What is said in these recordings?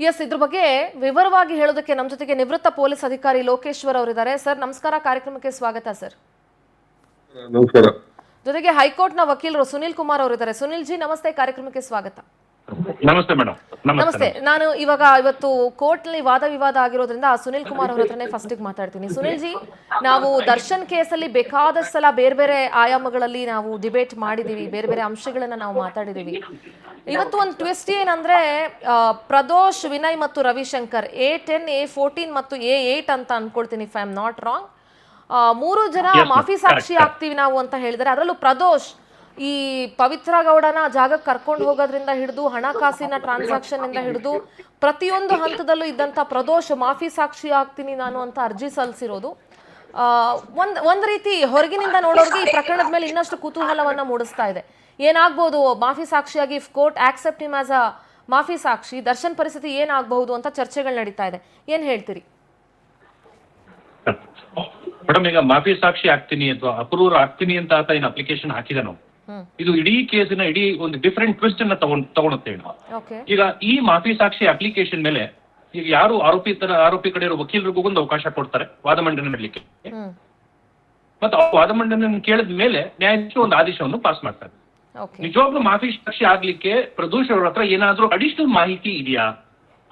S, ಇದ್ರ ಬಗ್ಗೆ ವಿವರವಾಗಿ ಹೇಳೋದಕ್ಕೆ ನಮ್ಮ ಜೊತೆಗೆ ನಿವೃತ್ತ ಪೊಲೀಸ್ ಅಧಿಕಾರಿ ಲೋಕೇಶ್ವರ್ ಅವರಿದ್ದಾರೆ. ಸರ್ ನಮಸ್ಕಾರ, ಕಾರ್ಯಕ್ರಮಕ್ಕೆ ಸ್ವಾಗತ. ಸರ್ ನಮಸ್ಕಾರ. ಜೊತೆಗೆ ಹೈಕೋರ್ಟ್ ನ ವಕೀಲರು ಸುನಿಲ್ ಕುಮಾರ್ ಅವರಿದ್ದಾರೆ. ಸುನಿಲ್ ಜಿ ನಮಸ್ತೆ, ಕಾರ್ಯಕ್ರಮಕ್ಕೆ ಸ್ವಾಗತ. ನಮಸ್ತೆ ಮೇಡಮ್. ನಮಸ್ತೆ. ನಾನು ಇವತ್ತು ಕೋರ್ಟ್ ನಲ್ಲಿ ವಾದ ವಿವಾದ ಆಗಿರೋದ್ರಿಂದ ಸುನಿಲ್ ಕುಮಾರ್ ಅವರ ಹತ್ರನೇ ಫಸ್ಟ್ ಮಾತಾಡ್ತೀನಿ. ಸುನಿಲ್ ಜಿ, ನಾವು ದರ್ಶನ್ ಕೇಸಲ್ಲಿ ಬೇಕಾದಷ್ಟು ಸಲ ಬೇರೆ ಬೇರೆ ಆಯಾಮಗಳಲ್ಲಿ ನಾವು ಡಿಬೇಟ್ ಮಾಡಿದೀವಿ, ಬೇರೆ ಬೇರೆ ಅಂಶಗಳನ್ನ ನಾವು ಮಾತಾಡಿದೀವಿ. ಇವತ್ತು ಒಂದು ಟ್ವಿಸ್ಟ್ ಏನಂದ್ರೆ, ಪ್ರದೋಷ್, ವಿನಯ್ ಮತ್ತು ರವಿಶಂಕರ್ A10, A14 ಮತ್ತು A8 ಅಂತ ಅನ್ಕೊಳ್ತೀನಿ, if I am not wrong, 3 ಜನ ಮಾಫಿ ಸಾಕ್ಷಿ ಆಗ್ತೀವಿ ನಾವು ಅಂತ ಹೇಳಿದರೆ. ಅದರಲ್ಲೂ ಪ್ರದೋಷ್ ಈ ಪವಿತ್ರ ಗೌಡನ ಜಾಗಕ್ಕೆ ಕರ್ಕೊಂಡು ಹೋಗೋದ್ರಿಂದ ಹಿಡಿದು ಹಣಕಾಸಿನ ಟ್ರಾನ್ಸಾಕ್ಷನ್ ಇಂದ ಹಿಡಿದು ಪ್ರತಿಯೊಂದು ಹಂತದಲ್ಲೂ ಇದ್ದಂತ ಪ್ರದೋಷ್ ಮಾಫಿ ಸಾಕ್ಷಿ ಆಗ್ತೀನಿ ನಾನು ಅಂತ ಅರ್ಜಿ ಸಲ್ಲಿಸಿರೋದು ಒಂದ್ ರೀತಿ ಹೊರಗಿನಿಂದ ನೋಡೋರ್ಗೆ ಈ ಪ್ರಕರಣದ ಮೇಲೆ ಇನ್ನಷ್ಟು ಕುತೂಹಲವನ್ನ ಮೂಡಿಸ್ತಾ ಇದೆ. ಏನಾಗ್ಬೋದು ಮಾಫಿ ಸಾಕ್ಷಿಯಾಗಿ, if court accept him as a ಮಾಫಿ ಸಾಕ್ಷಿ, ದರ್ಶನ್ ಪರಿಸ್ಥಿತಿ ಏನಾಗಬಹುದು ಅಂತ ಚರ್ಚೆಗಳು ನಡೀತಾ ಇದೆ. ಏನ್ ಹೇಳ್ತೀರಿ ಮೇಡಮ್? ಈಗ ಮಾಫಿ ಸಾಕ್ಷಿ ಆಗ್ತೀನಿ ಅಥವಾ ಅಪ್ರೂವರ್ ಆಗ್ತೀನಿ ಅಂತ ಆತ ಏನು ಅಪ್ಲಿಕೇಶನ್ ಹಾಕಿದನು, ಇದು ಇಡೀ ಕೇಸಿನ ಇಡೀ ಒಂದು ಡಿಫರೆಂಟ್ ಟ್ವಿಸ್ಟ್ ಅನ್ನ ತಗೊಳುತ್ತೆ. ಈಗ ಈ ಮಾಫಿ ಸಾಕ್ಷಿ ಅಪ್ಲಿಕೇಶನ್ ಮೇಲೆ ಈಗ ಯಾರು ಆರೋಪಿ ಕಡೆ ಇರೋ ವಕೀಲರಿಗೂ ಒಂದು ಅವಕಾಶ ಕೊಡ್ತಾರೆ ವಾದ ಮಂಡನೆ ಮಾಡಲಿಕ್ಕೆ. ಮತ್ತೆ ವಾದ ಮಂಡನೆ ಕೇಳಿದ ಮೇಲೆ ನ್ಯಾಯಾಧೀಶರು ಒಂದು ಆದೇಶವನ್ನು ಪಾಸ್ ಮಾಡ್ತಾರೆ. ನಿಜವಾಗ್ಲೂ ಮಾಫಿ ಸಾಕ್ಷಿ ಆಗ್ಲಿಕ್ಕೆ ಪ್ರದೋಷ್ ಅವ್ರ ಹತ್ರ ಏನಾದ್ರೂ ಅಡಿಷನಲ್ ಮಾಹಿತಿ ಇದೆಯಾ?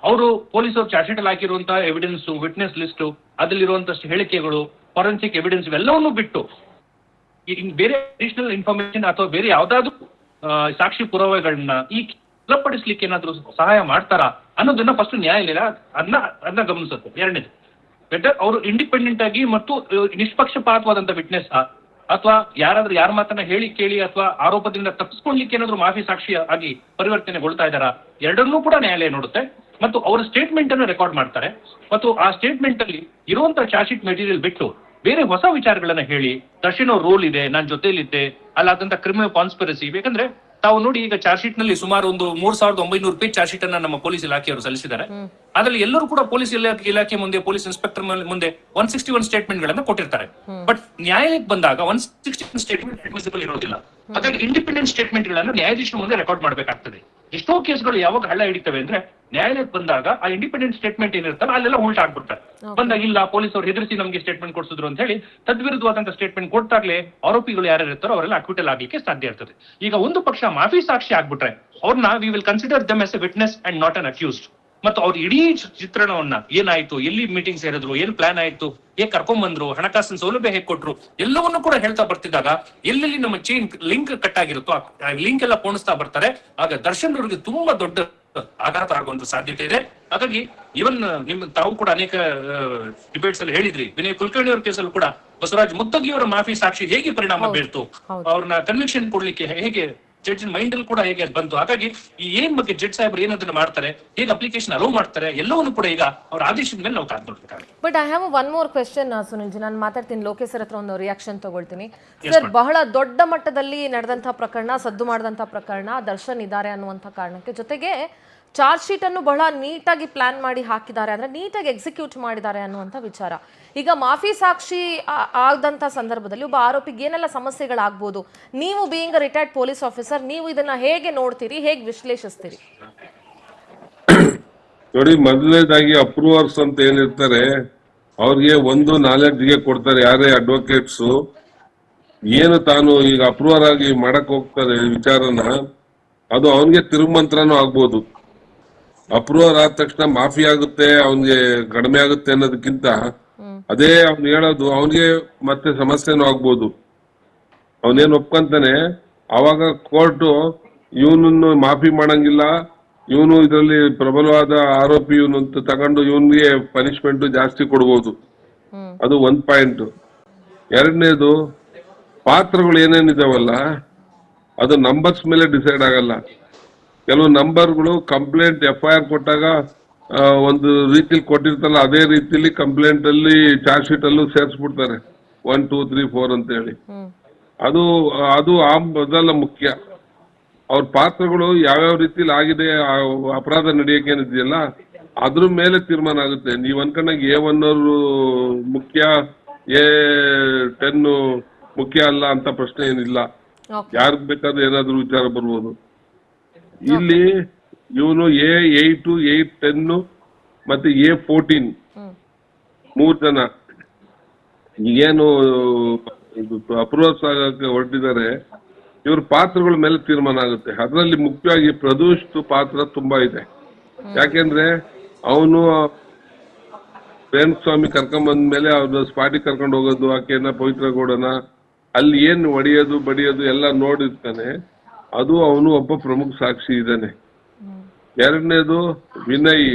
ಅವರು ಪೊಲೀಸರು ಚಾರ್ಜ್ ಶೀಟ್ ಅಲ್ಲಿ ಹಾಕಿರುವಂತಹ ಎವಿಡೆನ್ಸ್, ವಿಟ್ನೆಸ್ ಲಿಸ್ಟ್, ಅದರಲ್ಲಿರುವಂತಷ್ಟು ಹೇಳಿಕೆಗಳು, ಫಾರೆನ್ಸಿಕ್ ಎವಿಡೆನ್ಸ್ ಇವೆಲ್ಲವನ್ನೂ ಬಿಟ್ಟು ಬೇರೆ ಅಡಿಷನಲ್ ಇನ್ಫಾರ್ಮೇಶನ್ ಅಥವಾ ಬೇರೆ ಯಾವ್ದಾದ್ರು ಸಾಕ್ಷಿ ಪುರಾವೆಗಳನ್ನ ಈ ಬಲಪಡಿಸ್ಲಿಕ್ಕೆ ಏನಾದ್ರು ಸಹಾಯ ಮಾಡ್ತಾರಾ ಅನ್ನೋದನ್ನ ಫಸ್ಟ್ ನ್ಯಾಯಾಲಯ ಅದನ್ನ ಗಮನಿಸುತ್ತೆ. ಎರಡನೇದು, ಬೆಟರ್ ಅವರು ಇಂಡಿಪೆಂಡೆಂಟ್ ಆಗಿ ಮತ್ತು ನಿಷ್ಪಕ್ಷಪಾತವಾದಂತ ವಿಟ್ನೆಸ್ ಅಥವಾ ಯಾರ ಮಾತನ್ನ ಹೇಳಿ ಕೇಳಿ ಅಥವಾ ಆರೋಪದಿಂದ ತಪ್ಪಿಸ್ಕೊಳ್ಲಿಕ್ಕೆ ಏನಾದ್ರು ಮಾಫಿ ಸಾಕ್ಷಿ ಆಗಿ ಪರಿವರ್ತನೆಗೊಳ್ತಾ ಇದ್ದಾರಾ, ಎರಡನ್ನೂ ಕೂಡ ನ್ಯಾಯಾಲಯ ನೋಡುತ್ತೆ. ಮತ್ತು ಅವರ ಸ್ಟೇಟ್ಮೆಂಟ್ ಅನ್ನು ರೆಕಾರ್ಡ್ ಮಾಡ್ತಾರೆ. ಮತ್ತು ಆ ಸ್ಟೇಟ್ಮೆಂಟ್ ಅಲ್ಲಿ ಇರುವಂತಹ ಚಾರ್ಜ್ ಶೀಟ್ ಮೆಟೀರಿಯಲ್ ಬಿಟ್ಟು ಬೇರೆ ಹೊಸ ವಿಚಾರಗಳನ್ನ ಹೇಳಿ, ದರ್ಶನ್ ಅವ್ರ ರೋಲ್ ಇದೆ, ನಾನು ಜೊತೆಲಿದ್ದೆ, ಅಲ್ಲಾದಂತ ಕ್ರಿಮಿನಲ್ ಕಾನ್ಸ್ಪಿರಸಿ. ಬೇಕಂದ್ರೆ ತಾವು ನೋಡಿ, ಈಗ ಚಾರ್ಜ್ ಶೀಟ್ ನಲ್ಲಿ ಸುಮಾರು ಒಂದು 3900 ಪೇಜ್ ಚಾರ್ಜ್ ಶೀಟ್ ಅನ್ನ ನಮ್ಮ ಪೊಲೀಸ್ ಇಲಾಖೆಯವರು ಸಲ್ಲಿಸಿದ್ದಾರೆ. ಅದರಲ್ಲಿ ಎಲ್ಲರೂ ಕೂಡ ಪೊಲೀಸ್ ಇಲಾಖೆ ಮುಂದೆ, ಪೊಲೀಸ್ ಇನ್ಸ್ಪೆಕ್ಟರ್ ಮುಂದೆ 161 ಸ್ಟೇಟ್ಮೆಂಟ್ ಗಳನ್ನ ಕೊಟ್ಟಿರ್ತಾರೆ. ಬಟ್ ನ್ಯಾಯಾಲಯಕ್ಕೆ ಬಂದಾಗ 161 ಸ್ಟೇಟ್ಮೆಂಟ್ ಅಡ್ಮಿಸಿಬಲ್ ಇರೋದಿಲ್ಲ. ಹಾಗಾಗಿ ಇಂಡಿಪೆಂಡೆಂಟ್ ಸ್ಟೇಟ್ಮೆಂಟ್ ಗಳನ್ನ ನ್ಯಾಯಾಧೀಶರ ಮುಂದೆ ರೆಕಾರ್ಡ್ ಮಾಡಬೇಕಾಗ್ತದೆ. ಎಷ್ಟೋ ಕೇಸ್ಗಳು ಯಾವಾಗ ಹಳ್ಳ ಹಿಡಿತವೆ ಅಂದ್ರೆ, ನ್ಯಾಯಾಲಯಕ್ಕೆ ಬಂದಾಗ ಆ ಇಂಡಿಪೆಂಡೆಂಟ್ ಸ್ಟೇಟ್ಮೆಂಟ್ ಏನಿರ್ತಾರೆ ಅಲ್ಲೆಲ್ಲ ಉಲ್ಟಾ ಆಗ್ಬಿಡ್ತಾರೆ. ಬಂದಾಗ ಇಲ್ಲ, ಪೊಲೀಸ್ ಅವ್ರು ಹೆದರಿಸಿ ನಮಗೆ ಸ್ಟೇಟ್ಮೆಂಟ್ ಕೊಡಿಸಿದ್ರು ಅಂತ ಹೇಳಿ ತದ್ವಿರುದ್ಧವಾದಂತಹ ಸ್ಟೇಟ್ಮೆಂಟ್ ಕೊಟ್ಟಾಗ್ಲೇ ಆರೋಪಿಗಳು ಯಾರು ಇರ್ತಾರೋ ಅವರೆಲ್ಲ ಅಕ್ವಿಟಲ್ ಆಗ್ಲಿಕ್ಕೆ ಸಾಧ್ಯ ಇರ್ತದೆ. ಈಗ ಒಂದು ಪಕ್ಷ ಮಾಫಿ ಸಾಕ್ಷಿ ಆಗ್ಬಿಟ್ರೆ ಅವ್ರನ್ನ we will consider them as a witness and not an accused. ಮತ್ತು ಅವ್ರ ಇಡೀ ಚಿತ್ರಣವನ್ನ, ಏನಾಯ್ತು, ಎಲ್ಲಿ ಮೀಟಿಂಗ್ ಸೇರಿದ್ರು, ಏನ್ ಪ್ಲಾನ್ ಆಯ್ತು, ಹೇಗ್ ಕರ್ಕೊಂಡ್ ಬಂದ್ರು, ಹಣಕಾಸಿನ ಸೌಲಭ್ಯ ಹೇಗೆ ಕೊಟ್ರು, ಎಲ್ಲವನ್ನೂ ಕೂಡ ಹೇಳ್ತಾ ಬರ್ತಿದ್ದಾಗ ಎಲ್ಲೆಲ್ಲಿ ನಮ್ಮ ಚೈನ್ ಲಿಂಕ್ ಕಟ್ ಆಗಿರುತ್ತೋ ಆ ಲಿಂಕ್ ಎಲ್ಲ ಪೋಣಿಸ್ತಾ ಬರ್ತಾರೆ. ಆಗ ದರ್ಶನ್ ಅವರಿಗೆ ತುಂಬಾ ದೊಡ್ಡ ಆಘಾತ ಆಗುವಂತ ಸಾಧ್ಯತೆ ಇದೆ. ಹಾಗಾಗಿ ಇವನ್ ತಾವು ಕೂಡ ಅನೇಕ ಡಿಬೇಟ್ಸ್ ಅಲ್ಲಿ ಹೇಳಿದ್ರಿ, ವಿನಯ್ ಕುಲಕರ್ಣಿ ಅವ್ರ ಕೇಸಲ್ಲಿ ಕೂಡ ಬಸವರಾಜ್ ಮುದ್ದಗಿಯವರ ಮಾಫಿ ಸಾಕ್ಷಿ ಹೇಗೆ ಪರಿಣಾಮ ಬೀಳ್ತು, ಅವ್ರನ್ನ ಕನ್ವಿಕ್ಷನ್ ಕೊಡ್ಲಿಕ್ಕೆ ಹೇಗೆ ಜಡ್ಜ್ ಮೈಂಡ್ ಅಲ್ಲಿ ಕೂಡ ಹೇಗೆ ಬಂತು. ಹಾಗಾಗಿ ಈ ಏನ್ ಬಗ್ಗೆ ಜಡ್ಜ್ ಸಾಹೇಬ್ರು ಏನದನ್ನ ಮಾಡ್ತಾರೆ, ಹೇಗೆ ಅಪ್ಲಿಕೇಶನ್ ಅಲೋ ಮಾಡ್ತಾರೆ, ಎಲ್ಲವನ್ನೂ ಕೂಡ ಈಗ ಅವ್ರ ಆದೇಶದ ಮೇಲೆ ನಾವು ಕಾದ್ ನೋಡ್ಬೇಕಾಗುತ್ತೆ. But I have one more question Sunil ji. ನಾನು ಮಾತಾಡ್ತೀನಿ, ಲೋಕೇಶ್ ಹತ್ರ ಒಂದು ರಿಯಾಕ್ಷನ್ ತಗೊಳ್ತೀನಿ. ಸರ್, ಬಹಳ ದೊಡ್ಡ ಮಟ್ಟದಲ್ಲಿ ನಡೆದಂತಹ ಪ್ರಕರಣ, ಸದ್ದು ಮಾಡಿದಂತಹ ಪ್ರಕರಣ, ದರ್ಶನ್ ಇದ್ದಾರೆ ಅನ್ನುವಂಥ ಕಾರಣಕ್ಕೆ ಜೊತೆಗೆ ಚಾರ್ಜ್ ಶೀಟ್ ಅನ್ನು ಬಹಳ ನೀಟಾಗಿ ಪ್ಲಾನ್ ಮಾಡಿ ಹಾಕಿದ್ದಾರೆ, ಅಂದ್ರೆ ನೀಟಾಗಿ ಎಕ್ಸಿಕ್ಯೂಟ್ ಮಾಡಿದ್ದಾರೆ ಅನ್ನುವಂಥ ವಿಚಾರ. ಈಗ ಮಾಫಿ ಸಾಕ್ಷಿ ಆದಂಥ ಸಂದರ್ಭದಲ್ಲಿ ಒಬ್ಬ ಆರೋಪಿಗೆ ಏನೆಲ್ಲ ಸಮಸ್ಯೆಗಳಾಗ್ಬೋದು? ನೀವು being a retired police officer, ನೀವು ಇದನ್ನ ಹೇಗೆ ನೋಡ್ತೀರಿ, ಹೇಗೆ ವಿಶ್ಲೇಷಿಸ್ತೀರಿ? ನೋಡಿ, ಮೊದಲನೇದಾಗಿ ಅಪ್ರೂವರ್ಸ್ ಅಂತ ಏನಿರ್ತಾರೆ ಅವ್ರಿಗೆ ಒಂದು ನಾಲೆಡ್ಜ್ಗೆ ಕೊಡ್ತಾರೆ. ಯಾರೇ ಅಡ್ವೊಕೇಟ್ಸ್ ಏನು ತಾನು ಈಗ ಅಪ್ರೂವರ್ ಆಗಿ ಮಾಡಕ್ ಹೋಗ್ತಾರೆ ವಿಚಾರನ, ಅದು ಅವನ್ಗೆ ತಿರುಮಂತ್ರನೂ ಆಗ್ಬೋದು. ಅಪ್ರೂವರ್ ಆದ ತಕ್ಷಣ ಮಾಫಿ ಆಗುತ್ತೆ, ಅವನ್ಗೆ ಕಡಿಮೆ ಆಗುತ್ತೆ ಅನ್ನೋದಕ್ಕಿಂತ ಅದೇ ಅವ್ನು ಹೇಳೋದು ಅವನಿಗೆ ಮತ್ತೆ ಸಮಸ್ಯೆನೂ ಆಗ್ಬೋದು. ಅವನೇನ್ ಒಪ್ಕೊಂತಾನೆ, ಅವಾಗ ಕೋರ್ಟ್ ಇವನನ್ನು ಮಾಫಿ ಮಾಡಂಗಿಲ್ಲ, ಇವನು ಇದರಲ್ಲಿ ಪ್ರಬಲವಾದ ಆರೋಪಿ ಇವನು ಅಂತ ತಗೊಂಡು ಇವನ್ಗೆ ಪನಿಷ್ಮೆಂಟ್ ಜಾಸ್ತಿ ಕೊಡ್ಬೋದು. ಅದು ಒಂದ್ ಪಾಯಿಂಟ್. ಎರಡನೇದು, ಪಾತ್ರಗಳು ಏನೇನಿದಾವಲ್ಲ ಅದು ನಂಬರ್ಸ್ ಮೇಲೆ ಡಿಸೈಡ್ ಆಗಲ್ಲ. ಕೆಲವು ನಂಬರ್ಗಳು ಕಂಪ್ಲೇಂಟ್ FIR ಕೊಟ್ಟಾಗ ಒಂದು ರೀತಿಲಿ ಕೊಟ್ಟಿರ್ತಲ್ಲ, ಅದೇ ರೀತಿಲಿ ಕಂಪ್ಲೇಂಟ್ ಅಲ್ಲಿ ಚಾರ್ಜ್ ಶೀಟ್ ಅಲ್ಲೂ ಸೇರಿಸ್ಬಿಡ್ತಾರೆ 1 2 3 4 ಅಂತ ಹೇಳಿ. ಅದು ಅದೆಲ್ಲ ಮುಖ್ಯ. ಅವ್ರ ಪಾತ್ರಗಳು ಯಾವ್ಯಾವ ರೀತಿಲಿ ಆಗಿದೆ, ಅಪರಾಧ ನಡೆಯಕ್ಕೆ ಏನಿದೆಯಲ್ಲ ಅದ್ರ ಮೇಲೆ ತೀರ್ಮಾನ ಆಗುತ್ತೆ. ನೀವ್ ಅನ್ಕೊಂಡಾಗ A1 ಅವರು ಮುಖ್ಯ, A10 ಮುಖ್ಯ ಅಲ್ಲ ಅಂತ ಪ್ರಶ್ನೆ ಏನಿಲ್ಲ. ಯಾರಿಗ್ ಬೇಕಾದ್ರೂ ಏನಾದ್ರು ವಿಚಾರ ಬರ್ಬೋದು. ಇಲ್ಲಿ ಇವನು A8, A10 ಮತ್ತೆ A14 ಮೂರ್ ಜನ ಏನು ಅಪ್ರೋಚ್ ಆಗಕ್ಕೆ ಹೊರಟಿದ್ದಾರೆ. ಇವ್ರ ಪಾತ್ರಗಳ ಮೇಲೆ ತೀರ್ಮಾನ ಆಗುತ್ತೆ. ಅದರಲ್ಲಿ ಮುಖ್ಯವಾಗಿ ಪ್ರದೋಷ್ ಪಾತ್ರ ತುಂಬಾ ಇದೆ. ಯಾಕೆಂದ್ರೆ ಅವನು ರೇಣುಸ್ವಾಮಿ ಕರ್ಕೊಂಡ್ ಬಂದ ಮೇಲೆ ಅವ್ರನ್ನ ಸ್ಪಾಟಿಗೆ ಕರ್ಕೊಂಡು ಹೋಗೋದು, ಆಕೆಯನ್ನ ಪವಿತ್ರ ಗೌಡನ ಅಲ್ಲಿ ಏನ್ ಹೊಡೆಯೋದು ಬಡಿಯೋದು ಎಲ್ಲ ನೋಡಿರ್ತಾನೆ. ಅದು ಅವನು ಒಬ್ಬ ಪ್ರಮುಖ ಸಾಕ್ಷಿ ಇದ್ದಾನೆ. ಎರಡನೇದು ವಿನಯ್,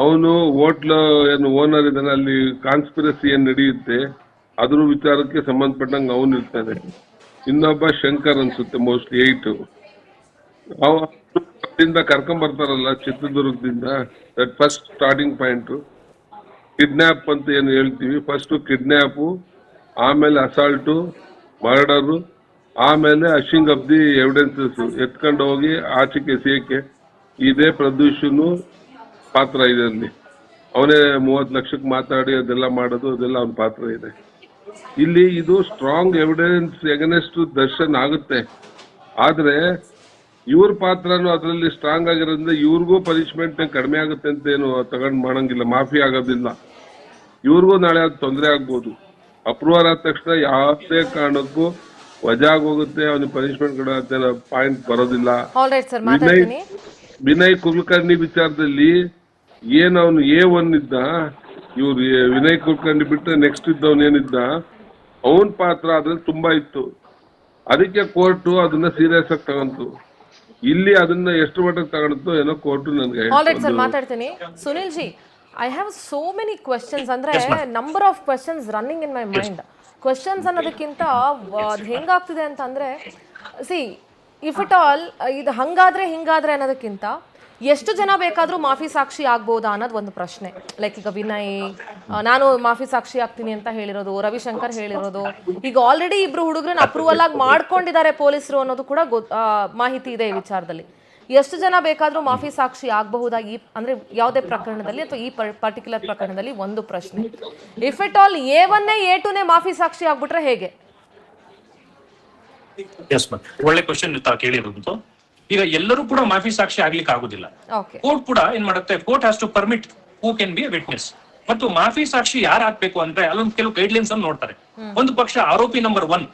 ಅವನು ಹೋಟ್ಲ್ ಏನು ಓನರ್ ಇದ್ದಾನೆ, ಅಲ್ಲಿ ಕಾನ್ಸ್ಪಿರಸಿ ಏನ್ ನಡೆಯುತ್ತೆ ಅದ್ರ ವಿಚಾರಕ್ಕೆ ಸಂಬಂಧಪಟ್ಟಂಗೆ ಅವನು ಇರ್ತಾನೆ. ಇನ್ನೊಬ್ಬ ಶಂಕರ್ ಅನ್ಸುತ್ತೆ, ಮೋಸ್ಟ್ಲಿ 8. ಅಲ್ಲಿಂದ ಕರ್ಕೊಂಡ್ ಬರ್ತಾರಲ್ಲ ಚಿತ್ರದುರ್ಗದಿಂದ, that first starting point. Kidnap ಅಂತ ಏನು ಹೇಳ್ತೀವಿ, ಫಸ್ಟ್ ಕಿಡ್ನಾಪು, ಆಮೇಲೆ ಅಸಾಲ್ಟು, ಮರ್ಡರು, ಆಮೇಲೆ ಅಶಿಂಗ್ ಆಫ್ ದಿ ಎವಿಡೆನ್ಸಸ್ ಎತ್ಕೊಂಡು ಹೋಗಿ ಆಚೆಗೆ ಎಸೆಯಕ್ಕೆ ಇದೇ ಪ್ರದೂಷನು ಪಾತ್ರ ಇದೆ ಅಲ್ಲಿ. ಅವನೇ 30 ಲಕ್ಷಕ್ಕೆ ಮಾತಾಡಿ ಅದೆಲ್ಲ ಮಾಡೋದು, ಅದೆಲ್ಲ ಅವನ ಪಾತ್ರ ಇದೆ ಇಲ್ಲಿ. ಇದು ಸ್ಟ್ರಾಂಗ್ ಎವಿಡೆನ್ಸ್ ಎಗನೆಸ್ಟ್ ದರ್ಶನ್ ಆಗುತ್ತೆ. ಆದ್ರೆ ಇವ್ರ ಪಾತ್ರನು ಅದರಲ್ಲಿ ಸ್ಟ್ರಾಂಗ್ ಆಗಿರೋದ್ರಿಂದ ಇವ್ರಿಗೂ ಪನಿಷ್ಮೆಂಟ್ ಕಡಿಮೆ ಆಗುತ್ತೆ ಅಂತ ಏನು ತಗೊಂಡ್ ಮಾಡಂಗಿಲ್ಲ. ಮಾಫಿ ಆಗೋದಿಲ್ಲ. ಇವ್ರಿಗೂ ನಾಳೆ ಅದು ತೊಂದರೆ ಆಗ್ಬೋದು. ಅಪ್ರೂವರ್ ಆದ ತಕ್ಷಣ ಯಾವುದೇ ಕಾರಣಕ್ಕೂ ವಜಾಗ್ ಹೋಗುತ್ತೆ, ಅವನಿಗೆ ಪನಿಷ್ಮೆಂಟ್ ಕೊಡೋ ಪಾಯಿಂಟ್ ಬರೋದಿಲ್ಲ. ವಿನಯ್ ಕುಲಕರ್ಣಿ ವಿಚಾರದಲ್ಲಿ ಏನ್ ಅವನು A1 ಇದ್ದ, ಇವ್ರು ವಿನಯ್ ಕುಲಕರ್ಣಿ ಬಿಟ್ಟರೆ ನೆಕ್ಸ್ಟ್ ಇದ್ದವನ್ ಏನಿದ್ದ, ಅವನ್ ಪಾತ್ರ ಅದ್ರಲ್ಲಿ ತುಂಬಾ ಇತ್ತು. ಅದಕ್ಕೆ ಕೋರ್ಟು ಅದನ್ನ ಸೀರಿಯಸ್ ಆಗಿ ತಗೊಂತು. ಇಲ್ಲಿ ಅದನ್ನ ಎಷ್ಟು ಮಟ್ಟಿಗೆ ತಗೊಂಡು ಏನೋ ಕೋರ್ಟು ನನಗೆ ಮಾತಾಡ್ತೀನಿ. Sunil ji, I have so many questions. ಅಂದ್ರೆ number of questions running in my mind. Questions ಅನ್ನೋದಕ್ಕಿಂತ ಅದು ಹೆಂಗಾಗ್ತಿದೆ ಅಂತಂದ್ರೆ, ಸಿ ಇಫ್ ಇಟ್ ಆಲ್ ಇದು ಹಂಗಾದ್ರೆ ಹಿಂಗಾದ್ರೆ ಅನ್ನೋದಕ್ಕಿಂತ ಎಷ್ಟು ಜನ ಬೇಕಾದ್ರೂ ಮಾಫಿ ಸಾಕ್ಷಿ ಆಗ್ಬೋದಾ ಅನ್ನೋದು ಒಂದು ಪ್ರಶ್ನೆ. ಲೈಕ್ ಈಗ ವಿನಯ್ ನಾನು ಮಾಫಿ ಸಾಕ್ಷಿ ಆಗ್ತೀನಿ ಅಂತ ಹೇಳಿರೋದು, ರವಿಶಂಕರ್ ಹೇಳಿರೋದು, ಈಗ ಆಲ್ರೆಡಿ ಇಬ್ರು ಹುಡುಗರನ್ನ ಅಪ್ರೂವಲ್ ಆಗಿ ಮಾಡ್ಕೊಂಡಿದ್ದಾರೆ ಪೊಲೀಸರು ಅನ್ನೋದು ಕೂಡ ಮಾಹಿತಿ ಇದೆ ಈ ವಿಚಾರದಲ್ಲಿ. ಎಷ್ಟು ಜನ ಬೇಕಾದ್ರೂ ಮಾಫಿ ಸಾಕ್ಷಿ ಆಗಬಹುದಾ ಈ ಅಂದ್ರೆ ಯಾವುದೇ ಪ್ರಕರಣದಲ್ಲಿ ಅಥವಾ ಈ ಪರ್ಟಿಕ್ಯುಲರ್ ಪ್ರಕರಣದಲ್ಲಿ ಒಂದು ಪ್ರಶ್ನೆ. If it all A1 A2 ಮಾಫಿ ಸಾಕ್ಷಿ ಆಗ್ಬಿಟ್ರೆ ಹೇಗೆ? ಎಸ್ ಮ್ಯಾಮ್, ಒಳ್ಳೆ ಕ್ವಶನ್ ಕೇಳಿರೋದು. ಈಗ ಎಲ್ಲರೂ ಕೂಡ ಮಾಫಿ ಸಾಕ್ಷಿ ಆಗ್ಲಿಕ್ಕೆ ಆಗುದಿಲ್ಲ. ಕೋರ್ಟ್ ಕೂಡ ಏನ್ ಮಾಡುತ್ತೆ, court has to permit who can be a witness. ಮತ್ತು ಮಾಫಿ ಸಾಕ್ಷಿ ಯಾರು ಹಾಕ್ಬೇಕು ಅಂದ್ರೆ ಅಲ್ಲೊಂದು ಕೆಲವು ಗೈಡ್ಲೈನ್ಸ್ ಅನ್ನು ನೋಡ್ತಾರೆ. ಒಂದು ಪಕ್ಷ ಆರೋಪಿ ನಂಬರ್ 1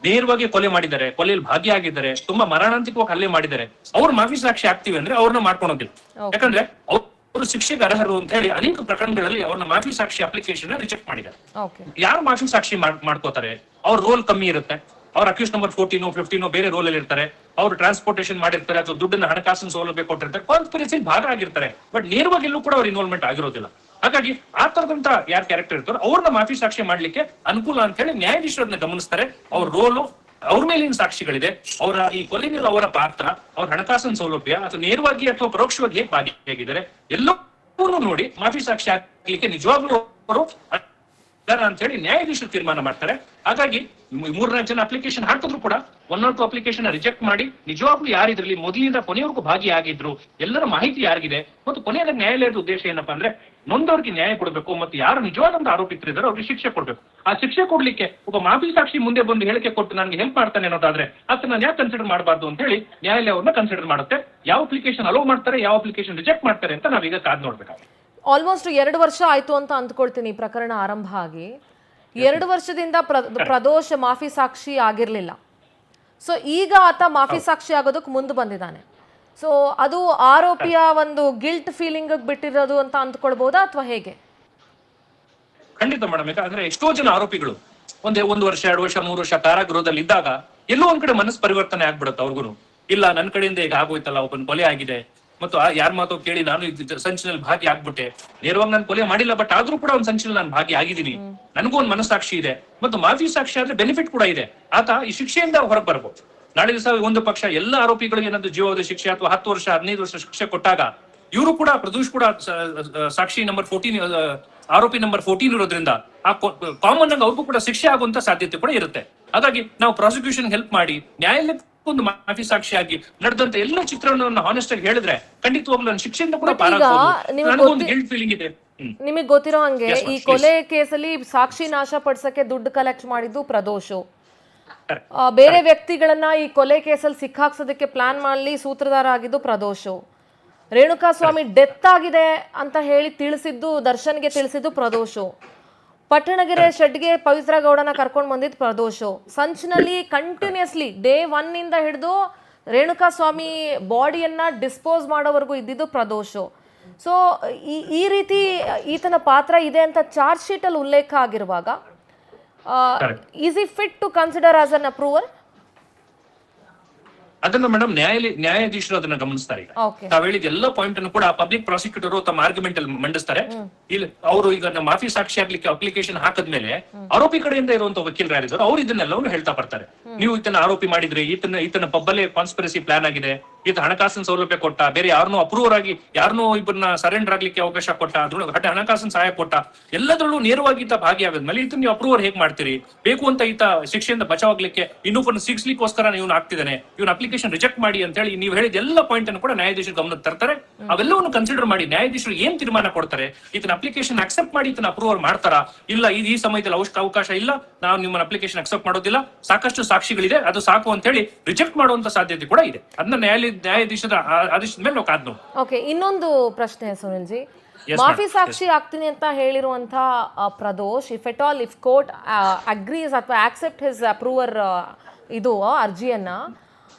ನೇರವಾಗಿ ಕೊಲೆ ಮಾಡಿದ್ದಾರೆ, ಕೊಲೆಯಲ್ಲಿ ಭಾಗಿಯಾಗಿದ್ದಾರೆ, ತುಂಬಾ ಮರಣಾಂತಿಕವಾಗಿ ಹಲ್ಲೆ ಮಾಡಿದ್ದಾರೆ, ಅವ್ರು ಮಾಫಿ ಸಾಕ್ಷಿ ಆಗ್ತೀವಿ ಅಂದ್ರೆ ಅವ್ರನ್ನ ಮಾಡ್ಕೊಳೋದಿಲ್ಲ. ಯಾಕಂದ್ರೆ ಅವರು ಶಿಕ್ಷೆಗೆ ಅರ್ಹರು ಅಂತ ಹೇಳಿ ಅನೇಕ ಪ್ರಕರಣಗಳಲ್ಲಿ ಅವ್ರನ್ನ ಮಾಫಿ ಸಾಕ್ಷಿ ಅಪ್ಲಿಕೇಶನ್ ರಿಜೆಕ್ಟ್ ಮಾಡಿದ್ದಾರೆ. ಯಾರು ಮಾಫಿ ಸಾಕ್ಷಿ ಮಾಡ್ಕೋತಾರೆ, ಅವ್ರ ರೋಲ್ ಕಮ್ಮಿ ಇರುತ್ತೆ. ಅವ್ರ ಅಕ್ಯೂಸ್ ನಂಬರ್ 14 15 ಬೇರೆ ರೋಲ್ ಅಲ್ಲಿ ಇರ್ತಾರೆ. ಅವ್ರು ಟ್ರಾನ್ಸ್ಪೋರ್ಟೇಷನ್ ಮಾಡಿರ್ತಾರೆ ಅಥವಾ ದುಡ್ಡನ್ನ ಹಣಕಾಸಿನ ಸೌಲಭ್ಯ ಕೊಟ್ಟಿರ್ತಾರೆ, ಕಾನ್ಸ್ಪಿರಸಿ ಭಾಗ ಆಗಿರ್ತಾರೆ. ಬಟ್ ನೇರವಾಗಿ ಎಲ್ಲೂ ಕೂಡ ಅವ್ರ ಇನ್ವಾಲ್ವ್ಮೆಂಟ್ ಆಗಿರೋದಿಲ್ಲ. ಹಾಗಾಗಿ ಆ ತರದಂತ ಯಾರು ಕ್ಯಾರೆಕ್ಟರ್ ಇರ್ತಾರೋ ಅವ್ರನ್ನ ಮಾಫಿ ಸಾಕ್ಷಿ ಮಾಡ್ಲಿಕ್ಕೆ ಅನುಕೂಲ ಅಂತ ಹೇಳಿ ನ್ಯಾಯಾಧೀಶರನ್ನ ಗಮನಿಸ್ತಾರೆ. ಅವ್ರ ರೋಲು, ಅವ್ರ ಮೇಲಿನ ಸಾಕ್ಷಿಗಳಿದೆ, ಅವರ ಈ ಕೊಲೆಯಲ್ಲಿ ಅವರ ಪಾತ್ರ, ಅವ್ರ ಹಣಕಾಸಿನ ಸೌಲಭ್ಯ ಅಥವಾ ನೇರವಾಗಿ ಅಥವಾ ಪರೋಕ್ಷವಾಗಿ ಹೇಗೆ ಭಾಗಿಯಾಗಿದ್ದಾರೆ ಎಲ್ಲವನ್ನೂ ನೋಡಿ ಮಾಫಿ ಸಾಕ್ಷಿ ಆಗ್ಲಿಕ್ಕೆ ನಿಜವಾಗ್ಲೂ ಅವರು ಅಂತ ಹೇಳಿ ನ್ಯಾಯಾಧೀಶರು ತೀರ್ಮಾನ ಮಾಡ್ತಾರೆ. ಹಾಗಾಗಿ 3-4 ಜನ ಅಪ್ಲಿಕೇಶನ್ ಹಾಕಿದ್ರು ಕೂಡ 1 or 2 ಅಪ್ಲಿಕೇಶನ್ ರಿಜೆಕ್ಟ್ ಮಾಡಿ ನಿಜವಾಗ್ಲೂ ಯಾರಿದ್ರಲ್ಲಿ ಮೊದಲಿಂದ ಕೊನೆಯವರೆಗೂ ಭಾಗಿಯಾಗಿದ್ರು, ಎಲ್ಲರ ಮಾಹಿತಿ ಯಾರಿಗಿದೆ, ಮತ್ತು ಕೊನೆಯ ನ್ಯಾಯಾಲಯದ ಉದ್ದೇಶ ಏನಪ್ಪಾ ಅಂದ್ರೆ ನೊಂದವ್ರಿಗೆ ನ್ಯಾಯ ಕೊಡಬೇಕು ಮತ್ತು ಯಾರು ನಿಜವಾದಂತ ಆರೋಪಿತರಿದ್ದಾರೆ ಅವ್ರಿಗೆ ಶಿಕ್ಷೆ ಕೊಡ್ಬೇಕು. ಆ ಶಿಕ್ಷೆ ಕೊಡ್ಲಿಕ್ಕೆ ಒಬ್ಬ ಮಾಫಿ ಸಾಕ್ಷಿ ಮುಂದೆ ಬಂದು ಹೇಳಿಕೆ ಕೊಟ್ಟು ನನಗೆ ಹೆಲ್ಪ್ ಮಾಡ್ತಾನೆ ಅನ್ನೋದಾದ್ರೆ ಅದನ್ನ ನಾನು ಯಾಕೆ ಕನ್ಸಿಡರ್ ಮಾಡಬಾರ್ದು ಅಂತ ಹೇಳಿ ನ್ಯಾಯಾಲಯ ಅವ್ರನ್ನ ಕನ್ಸಿಡರ್ ಮಾಡುತ್ತೆ. ಯಾವ ಅಪ್ಲಿಕೇಶನ್ ಅಲೋ ಮಾಡ್ತಾರೆ, ಯಾವ ಅಪ್ಲಿಕೇಶನ್ ರಿಜೆಕ್ಟ್ ಮಾಡ್ತಾರೆ ಅಂತ ನಾವೀಗ ಕಾದ್ ನೋಡ್ಬೇಕಾಗುತ್ತೆ. ಆಲ್ಮೋಸ್ಟ್ 2 ವರ್ಷ ಆಯ್ತು ಅಂತ ಅಂದ್ಕೊಳ್ತೀನಿ ಪ್ರಕರಣ ಆರಂಭ ಆಗಿ. 2 ವರ್ಷದಿಂದ ಪ್ರದೋಷ್ ಮಾಫಿ ಸಾಕ್ಷಿ ಆಗಿರ್ಲಿಲ್ಲ. ಸೊ ಈಗ ಆತ ಮಾಫಿ ಸಾಕ್ಷಿ ಆಗೋದಕ್ಕೆ ಮುಂದೆ ಬಂದಿದ್ದಾನೆ. ಸೊ ಅದು ಆರೋಪಿಯ ಒಂದು ಗಿಲ್ಟ್ ಫೀಲಿಂಗ್ ಬಿಟ್ಟಿರೋದು ಅಂತ ಅಂದ್ಕೊಳ್ಬಹುದಾ ಅಥವಾ ಹೇಗೆ? ಖಂಡಿತ ಮೇಡಮ್. ಯಾಕಂದ್ರೆ ಎಷ್ಟೋ ಜನ ಆರೋಪಿಗಳು 1 ವರ್ಷ 2 ವರ್ಷ 3 ವರ್ಷ ಕಾರಾಗೃಹದಲ್ಲಿ ಇದ್ದಾಗ ಎಲ್ಲೋ ಒಂದ್ ಕಡೆ ಮನಸ್ಸು ಪರಿವರ್ತನೆ ಆಗ್ಬಿಡುತ್ತೆ ಅವ್ರಿಗೂ. ಇಲ್ಲ, ನನ್ನ ಕಡೆಯಿಂದ ಈಗ ಆಗೋಯ್ತಲ್ಲ, ಒಬ್ಬನ ಕೊಲೆ ಆಗಿದೆ ಮತ್ತು ಯಾರ ಮಾತು ಕೇಳಿ ನಾನು ಸಂಚಿನಲ್ಲಿ ಭಾಗಿ ಆಗ್ಬಿಟ್ಟೆ, ನೇರವಾಗಿ ನಾನು ಕೊಲೆ ಮಾಡಿಲ್ಲ, ಬಟ್ ಆದ್ರೂ ಕೂಡ ಒಂದು ಸಂಚಿನಲ್ಲಿ ನಾನು ಭಾಗಿ ಆಗಿದ್ದೀನಿ, ನನಗೂ ಒಂದು ಮನಸ್ಸಾಕ್ಷಿ ಇದೆ. ಮತ್ತು ಮಾಫಿ ಸಾಕ್ಷಿ ಆದ್ರೆ ಬೆನಿಫಿಟ್ ಕೂಡ ಇದೆ. ಆತ ಈ ಶಿಕ್ಷೆಯಿಂದ ಹೊರಗೆ ಬರ್ಬೋದು. ನಾಳೆ ದಿವಸ ಒಂದು ಪಕ್ಷ ಎಲ್ಲ ಆರೋಪಿಗಳಿಗೆ ಏನಾದ್ರು ಜೀವಾವಧಿ ಶಿಕ್ಷೆ ಅಥವಾ 10 ವರ್ಷ 15 ವರ್ಷ ಶಿಕ್ಷೆ ಕೊಟ್ಟಾಗ ಇವರು ಕೂಡ ಪ್ರದೋಷ್ ಕೂಡ ಸಾಕ್ಷಿ ನಂಬರ್ 14 ಆರೋಪಿ ನಂಬರ್ 14 ಇರೋದ್ರಿಂದ ಆ ಕಾಮನ್ ಆಗಿ ಅವ್ರಿಗೂ ಕೂಡ ಶಿಕ್ಷೆ ಆಗುವಂತ ಸಾಧ್ಯತೆ ಕೂಡ ಇರುತ್ತೆ. ಹಾಗಾಗಿ ನಾವು ಪ್ರಾಸಿಕ್ಯೂಷನ್ ಹೆಲ್ಪ್ ಮಾಡಿ ನ್ಯಾಯಾಲಯಕ್ಕೆ ಒಂದು ಮಾಫಿ ಸಾಕ್ಷಿಯಾಗಿ ನಡೆದಂತ ಎಲ್ಲ ಚಿತ್ರಣವನ್ನು ಹಾನೆಸ್ಟ್ ಆಗಿ ಹೇಳಿದ್ರೆ ಖಂಡಿತವಾಗ್ಲೂ ನನ್ನ ಶಿಕ್ಷೆಯಿಂದ ಕೂಡ ನನಗೊಂದು ಗಿಲ್ಟ್ ಫೀಲಿಂಗ್ ಇದೆ. ನಿಮಗೆ ಗೊತ್ತಿರೋ ಹಂಗೆ ಈ ಕೊಲೆ ಕೇಸಲ್ಲಿ ಸಾಕ್ಷಿ ನಾಶ ಪಡಿಸಕ್ಕೆ ದುಡ್ಡು ಕಲೆಕ್ಟ್ ಮಾಡಿದ್ದು ಪ್ರದೋಷ್. ಬೇರೆ ವ್ಯಕ್ತಿಗಳನ್ನ ಈ ಕೊಲೆ ಕೇಸಲ್ಲಿ ಸಿಕ್ಕಾಕ್ಸೋದಕ್ಕೆ ಪ್ಲಾನ್ ಮಾಡಿ ಸೂತ್ರಧಾರ ಆಗಿದ್ದು ಪ್ರದೋಷ್. ರೇಣುಕಾಸ್ವಾಮಿ ಡೆತ್ ಆಗಿದೆ ಅಂತ ಹೇಳಿ ದರ್ಶನ್ಗೆ ತಿಳಿಸಿದ್ದು ಪ್ರದೋಷು. ಪಟ್ಟಣಗೆರೆ ಶೆಡ್ಗೆ ಪವಿತ್ರ ಗೌಡನ ಕರ್ಕೊಂಡು ಬಂದಿದ್ದು ಪ್ರದೋಷು. ಸಂಚಿನಲ್ಲಿ ಕಂಟಿನ್ಯೂಸ್ಲಿ ಡೇ 1 ಇಂದ ಹಿಡಿದು ರೇಣುಕಾಸ್ವಾಮಿ ಬಾಡಿಯನ್ನ ಡಿಸ್ಪೋಸ್ ಮಾಡೋವರೆಗೂ ಇದ್ದಿದ್ದು ಪ್ರದೋಷು. ಸೊ ಈ ರೀತಿ ಈತನ ಪಾತ್ರ ಇದೆ ಅಂತ ಚಾರ್ಜ್ ಶೀಟ್ ಅಲ್ಲಿ ಉಲ್ಲೇಖ ಆಗಿರುವಾಗ is he fit to consider as an approver? ಅದನ್ನ ಮೇಡಮ್ ನ್ಯಾಯಾಧೀಶರು ಅದನ್ನ ಗಮನಿಸ್ತಾರೆ. ಈಗ ತಾವ್ ಹೇಳಿದ ಎಲ್ಲ ಪಾಯಿಂಟ್ ಅನ್ನು ಕೂಡ ಪಬ್ಲಿಕ್ ಪ್ರಾಸಿಕ್ಯೂಟರ್ ತಮ್ಮ ಆರ್ಗ್ಯುಮೆಂಟ್ ಅಲ್ಲಿ ಮಂಡಿಸ್ತಾರೆ. ಇಲ್ಲಿ ಅವರು ಈಗ ಮಾಫಿ ಸಾಕ್ಷಿ ಆಗ್ಲಿಕ್ಕೆ ಅಪ್ಲಿಕೇಶನ್ ಹಾಕದ್ಮೇಲೆ ಆರೋಪಿ ಕಡೆಯಿಂದ ಇರುವಂತ ವಕೀಲರು ಯಾರಿದ್ದಾರೆ ಅವ್ರು ಇದನ್ನೆಲ್ಲವನ್ನು ಹೇಳ್ತಾ ಬರ್ತಾರೆ. ನೀವು ಈತನ ಆರೋಪಿ ಮಾಡಿದ್ರೆ ಈತನ ಪಬ್ಬಲ್ಲೇ ಕಾನ್ಸ್ಪಿರಸಿ ಪ್ಲಾನ್ ಆಗಿದೆ, ಈತ ಹಣಕಾಸಿನ ಸೌಲಭ್ಯ ಕೊಟ್ಟ, ಬೇರೆ ಯಾರನ್ನೂ ಅಪ್ರೂವರ್ ಆಗಿ ಯಾರನ್ನೂ ಇಬ್ಬರನ್ನ ಸರೆಂಡರ್ ಆಗ್ಲಿಕ್ಕೆ ಅವಕಾಶ ಕೊಟ್ಟ, ಅದ್ರೊಳಗೆ ಹಣಕಾಸಿನ ಸಹಾಯ ಕೊಟ್ಟ, ಎಲ್ಲದರಲ್ಲೂ ನೇರವಾಗಿ ಈತ ಭಾಗಿಯಾಗದ್ಮೇಲೆ ಈತ ನೀವು ಅಪ್ರೂವರ್ ಹೇಗ್ ಮಾಡ್ತೀರಿ? ಬೇಕು ಅಂತ ಈತ ಶಿಕ್ಷೆಯಿಂದ ಬಚಾವಾಗ್ಲಿಕ್ಕೆ ಇನ್ನೊಬ್ಬರನ್ನ ಸಿಗ್ಸ್ಲಿಕ್ಕೋಸ್ಕರ ಇವನು ಆಗ್ತಿದ್ದಾನೆ, ಇವನ್ ಅಪ್ಲಿಕೇಶನ್ ರಿಜೆಕ್ಟ್ ಮಾಡಿ ಅಂತ ಹೇಳಿ ನೀವು ಹೇಳಿದ ಎಲ್ಲ ಪಾಯಿಂಟ್ ಅನ್ನು ಕೂಡ ನ್ಯಾಯಾಧೀಶರು ಗಮನಕ್ಕೆ ತರ್ತಾರೆ. ಅವೆಲ್ಲವನ್ನು ಕನ್ಸಿಡರ್ ಮಾಡಿ ನ್ಯಾಯಾಧೀಶರು ಏನ್ ತೀರ್ಮಾನ ಕೊಡ್ತಾರೆ, ಈತನ ಅಪ್ಲಿಕೇಶನ್ ಅಕ್ಸೆಪ್ಟ್ ಮಾಡಿ ಈತನ ಅಪ್ರೂವರ್ ಮಾಡ್ತಾರಾ, ಇಲ್ಲ ಈ ಸಮಯದಲ್ಲಿ ಅವಕಾಶ ಇಲ್ಲ, ನಾವು ನಿಮ್ಮ ಅಪ್ಲಿಕೇಶನ್ ಅಕ್ಸೆಪ್ಟ್ ಮಾಡೋದಿಲ್ಲ, ಸಾಕಷ್ಟು ಸಾಕ್ಷಿಗಳಿದೆ, ಅದು ಸಾಕು ಅಂತ ಹೇಳಿ ರಿಜೆಕ್ಟ್ ಮಾಡುವಂತ ಸಾಧ್ಯತೆ ಕೂಡ ಇದೆ. ಅದನ್ನ ನ್ಯಾಯಾಧೀಶರ ಆದೇಶದ ಮೇಲೆ ನಾವು ಕಾದ್. ಓಕೆ, ಇನ್ನೊಂದು ಪ್ರಶ್ನೆ ಸುನಿಲ್ ಜಿ. ಮಾಫಿ ಸಾಕ್ಷಿ ಆಗ್ತೀನಿ ಅಂತ ಹೇಳಿರುವಂತ Pradosh, if at all if court agrees ಅಥವಾ ಆಕ್ಸೆಪ್ಟ್ ಹಿಸ್ ಅಪ್ರೂವರ್ ಇದು ಅರ್ಜಿಯನ್ನ,